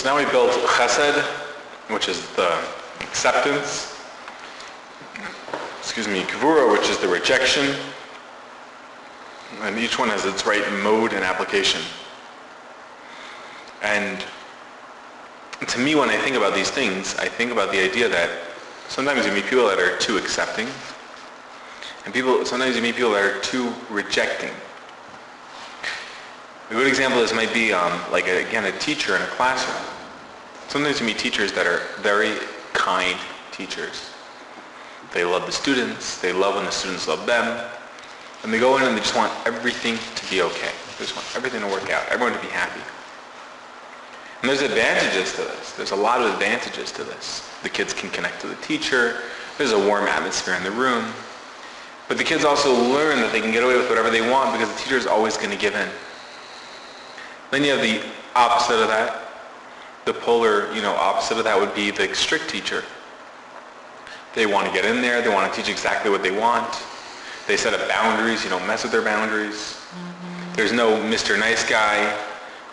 So now we built Hesed, which is the acceptance. Gevurah, which is the rejection. And each one has its right mode and application. And to me, when I think about these things, I think about the idea that sometimes you meet people that are too accepting, and sometimes you meet people that are too rejecting. A good example of this might be a teacher in a classroom. Sometimes you meet teachers that are very kind teachers. They love the students, they love when the students love them, and they go in and they just want everything to be okay. They just want everything to work out, everyone to be happy. And there's advantages to this. There's a lot of advantages to this. The kids can connect to the teacher, there's a warm atmosphere in the room, but the kids also learn that they can get away with whatever they want because the teacher is always going to give in. Then you have the opposite of that. The polar, opposite of that would be the strict teacher. They want to get in there. They want to teach exactly what they want. They set up boundaries. You don't mess with their boundaries. Mm-hmm. There's no Mr. Nice Guy.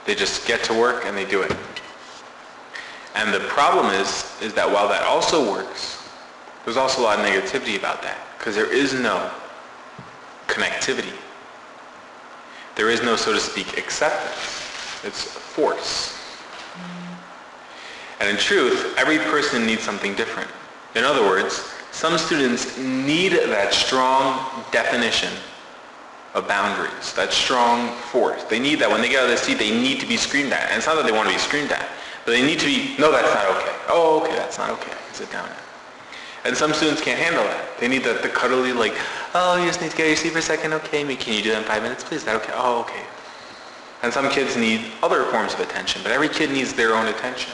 They just get to work and they do it. And the problem is that while that also works, there's also a lot of negativity about that because there is no connectivity. There is no, so to speak, acceptance. It's force. And in truth, every person needs something different. In other words, some students need that strong definition of boundaries, that strong force. They need that. When they get out of their seat, they need to be screamed at. And it's not that they want to be screamed at, but they need to be, no, that's not okay. Oh, okay, that's not okay. Sit down now. And some students can't handle that. They need the cuddly, oh, you just need to get out of your seat for a second. Okay, can you do that in 5 minutes, please? Is that okay? Oh, okay. And some kids need other forms of attention, but every kid needs their own attention.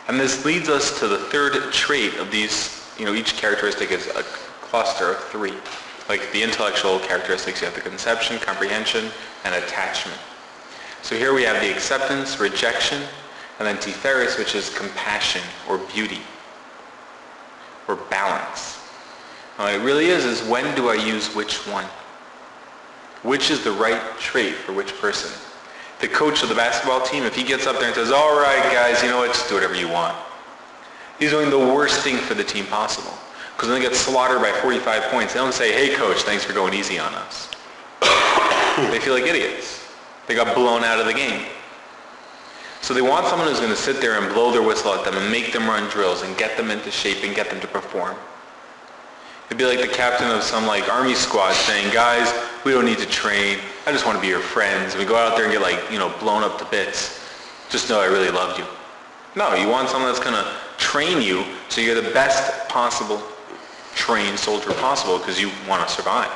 And this leads us to the third trait of these, each characteristic is a cluster of three. Like the intellectual characteristics, you have the conception, comprehension, and attachment. So here we have the acceptance, rejection, and then Tifferet, which is compassion or beauty or balance. Now, what it really is when do I use which one? Which is the right trait for which person? The coach of the basketball team, if he gets up there and says, all right, guys, you know what, just do whatever you want. He's doing the worst thing for the team possible. Because when they get slaughtered by 45 points, they don't say, hey, coach, thanks for going easy on us. They feel like idiots. They got blown out of the game. So they want someone who's going to sit there and blow their whistle at them and make them run drills and get them into shape and get them to perform. It'd be like the captain of some army squad saying, guys, we don't need to train. I just want to be your friends. And we go out there and get blown up to bits. Just know I really loved you. No, you want someone that's going to train you so you're the best possible trained soldier possible because you want to survive.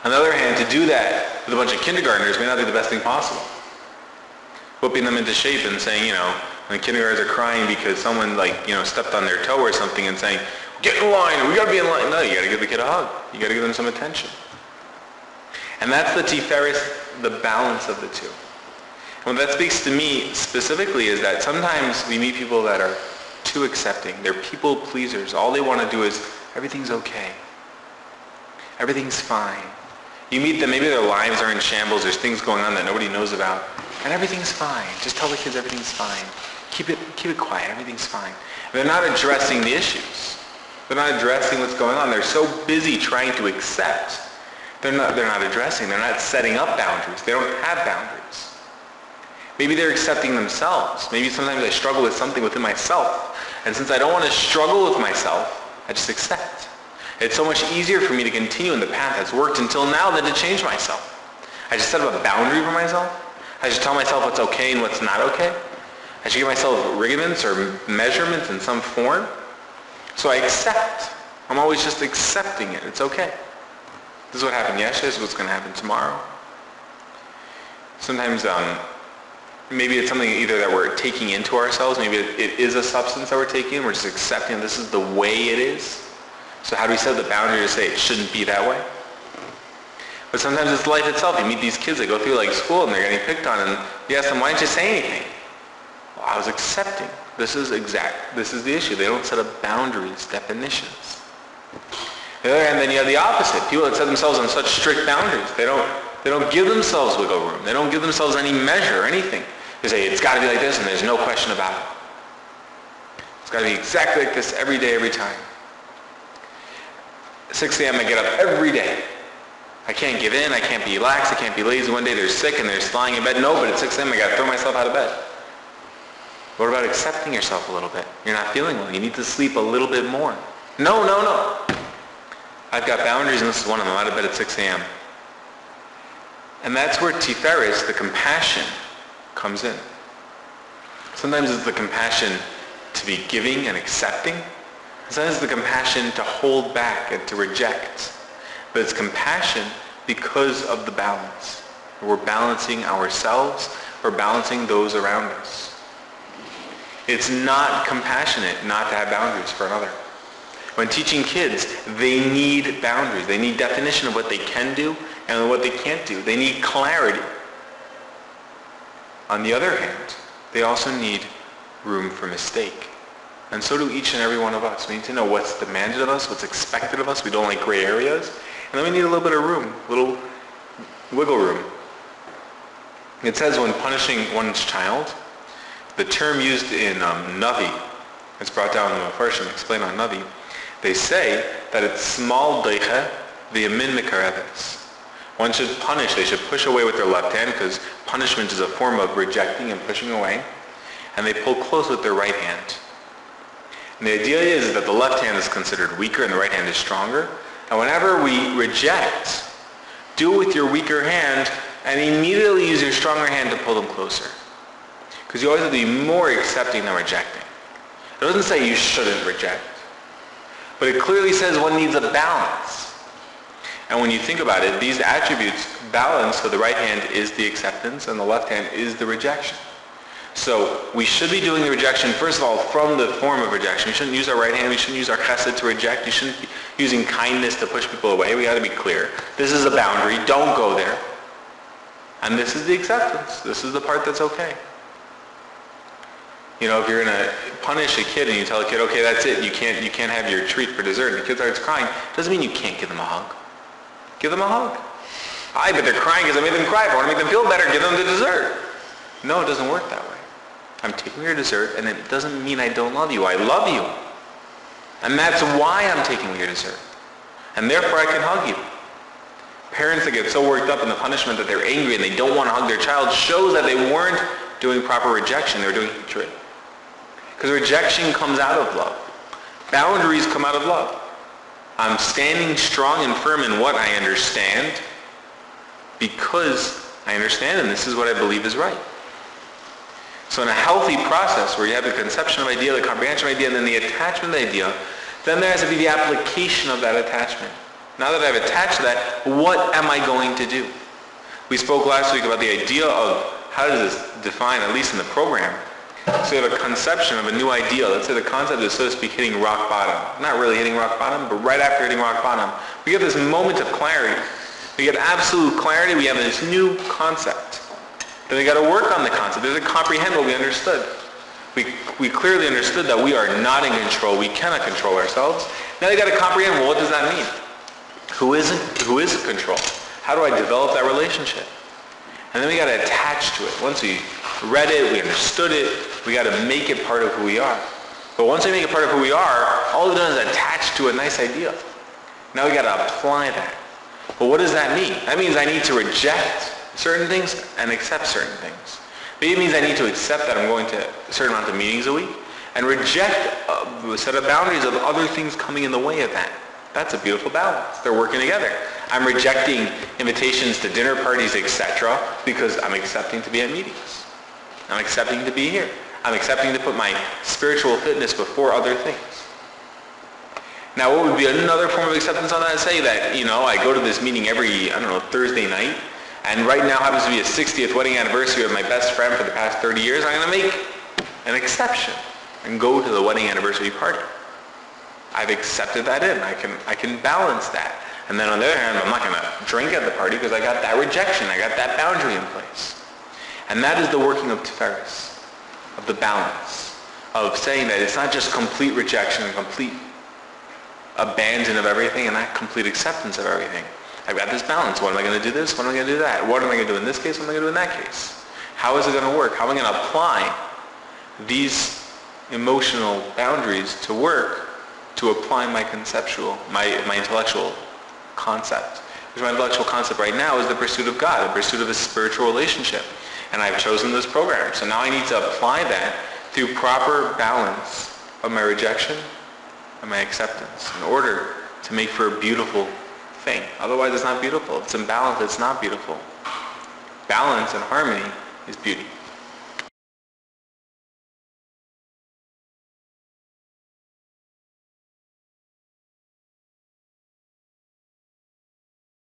On the other hand, to do that with a bunch of kindergartners may not be the best thing possible. Whipping them into shape and saying, when kindergartners are crying because someone stepped on their toe or something and saying, get in line, we got to be in line. No, you got to give the kid a hug. You got to give them some attention. And that's the Tifferet, the balance of the two. And what that speaks to me specifically is that sometimes we meet people that are too accepting. They're people pleasers. All they want to do is, everything's okay. Everything's fine. You meet them, maybe their lives are in shambles, there's things going on that nobody knows about, and everything's fine. Just tell the kids everything's fine. Keep it quiet, everything's fine. And they're not addressing the issues. They're not addressing what's going on. They're so busy trying to accept. They're not addressing. They're not setting up boundaries. They don't have boundaries. Maybe they're accepting themselves. Maybe sometimes I struggle with something within myself. And since I don't want to struggle with myself, I just accept. It's so much easier for me to continue in the path that's worked until now than to change myself. I just set up a boundary for myself. I should tell myself what's okay and what's not okay. I should give myself regiments or measurements in some form. So I accept. I'm always just accepting it. It's okay. This is what happened yesterday. This is what's going to happen tomorrow. Sometimes maybe it's something either that we're taking into ourselves. Maybe it is a substance that we're taking. We're just accepting this is the way it is. So how do we set the boundary to say it shouldn't be that way? But sometimes it's life itself. You meet these kids that go through school and they're getting picked on and you ask them, why didn't you say anything? Well, I was accepting. This is the issue. They don't set up boundaries, definitions. On the other hand, then you have the opposite. People that set themselves on such strict boundaries. They don't They don't give themselves wiggle room. They don't give themselves any measure or anything. They say, it's got to be like this, and there's no question about it. It's got to be exactly like this every day, every time. 6 a.m. I get up every day. I can't give in. I can't be lax. I can't be lazy. One day they're sick and they're lying in bed. No, but at 6 a.m. I got to throw myself out of bed. What about accepting yourself a little bit? You're not feeling well. You need to sleep a little bit more. No. I've got boundaries, and this is one of them. I'm out of bed at 6 a.m. And that's where Tiferes, the compassion, comes in. Sometimes it's the compassion to be giving and accepting. Sometimes it's the compassion to hold back and to reject. But it's compassion because of the balance. We're balancing ourselves. We're balancing those around us. It's not compassionate not to have boundaries for another. When teaching kids, they need boundaries. They need definition of what they can do and what they can't do. They need clarity. On the other hand, they also need room for mistake. And so do each and every one of us. We need to know what's demanded of us, what's expected of us. We don't like gray areas. And then we need a little bit of room, a little wiggle room. It says when punishing one's child, the term used in Navi, it's brought down in the Mefarshim, explained on Navi, they say that it's small deicha v'yamin mikareves. One should punish, they should push away with their left hand because punishment is a form of rejecting and pushing away. And they pull close with their right hand. And the idea is that the left hand is considered weaker and the right hand is stronger. And whenever we reject, do it with your weaker hand and immediately use your stronger hand to pull them closer. Because you always have to be more accepting than rejecting. It doesn't say you shouldn't reject. But it clearly says one needs a balance. And when you think about it, these attributes balance, so the right hand is the acceptance and the left hand is the rejection. So we should be doing the rejection, first of all, from the form of rejection. We shouldn't use our right hand. We shouldn't use our chesed to reject. You shouldn't be using kindness to push people away. We got to be clear. This is a boundary. Don't go there. And this is the acceptance. This is the part that's okay. You know, if you're going to punish a kid and you tell a kid, okay, that's it. You can't have your treat for dessert. And the kid starts crying. Doesn't mean you can't give them a hug. Give them a hug. But they're crying because I made them cry. If I want to make them feel better, give them the dessert. No, it doesn't work that way. I'm taking your dessert, and it doesn't mean I don't love you. I love you. And that's why I'm taking your dessert. And therefore I can hug you. Parents that get so worked up in the punishment that they're angry and they don't want to hug their child shows that they weren't doing proper rejection. They were doing hatred. Because rejection comes out of love. Boundaries come out of love. I'm standing strong and firm in what I understand because I understand and this is what I believe is right. So in a healthy process where you have the conception of idea, the comprehension of idea, and then the attachment of the idea, then there has to be the application of that attachment. Now that I've attached to that, what am I going to do? We spoke last week about the idea of how does this define, at least in the program. So you have a conception of a new idea. Let's say the concept is, so to speak, hitting rock bottom. Not really hitting rock bottom, but right after hitting rock bottom, we get this moment of clarity. We get absolute clarity. We have this new concept. Then we got to work on the concept. There's to comprehend what we understood. We clearly understood that we are not in control. We cannot control ourselves. Now we got to comprehend, well, what does that mean? Who is in control? How do I develop that relationship? And then we got to attach to it. Once we read it, we understood it, we got to make it part of who we are. But once we make it part of who we are, all we've done is attach to a nice idea. Now we got to apply that. But what does that mean? That means I need to reject certain things and accept certain things. Maybe it means I need to accept that I'm going to a certain amount of meetings a week and reject a set of boundaries of other things coming in the way of that. That's a beautiful balance. They're working together. I'm rejecting invitations to dinner parties, etc., because I'm accepting to be at meetings. I'm accepting to be here. I'm accepting to put my spiritual fitness before other things. Now, what would be another form of acceptance on that? Say that, I go to this meeting every, Thursday night, and right now happens to be a 60th wedding anniversary of my best friend for the past 30 years. I'm going to make an exception and go to the wedding anniversary party. I've accepted that in. I can balance that. And then on the other hand, I'm not going to drink at the party because I got that rejection. I got that boundary in place. And that is the working of Tiferes, of the balance, of saying that it's not just complete rejection and complete abandon of everything and not complete acceptance of everything. I've got this balance. What am I going to do this? What am I going to do that? What am I going to do in this case? What am I going to do in that case? How is it going to work? How am I going to apply these emotional boundaries to work to apply my conceptual, my intellectual concept? Because my intellectual concept right now is the pursuit of God, the pursuit of a spiritual relationship. And I've chosen this program. So now I need to apply that through proper balance of my rejection and my acceptance in order to make for a beautiful thing. Otherwise it's not beautiful. If it's imbalanced, it's not beautiful. Balance and harmony is beauty.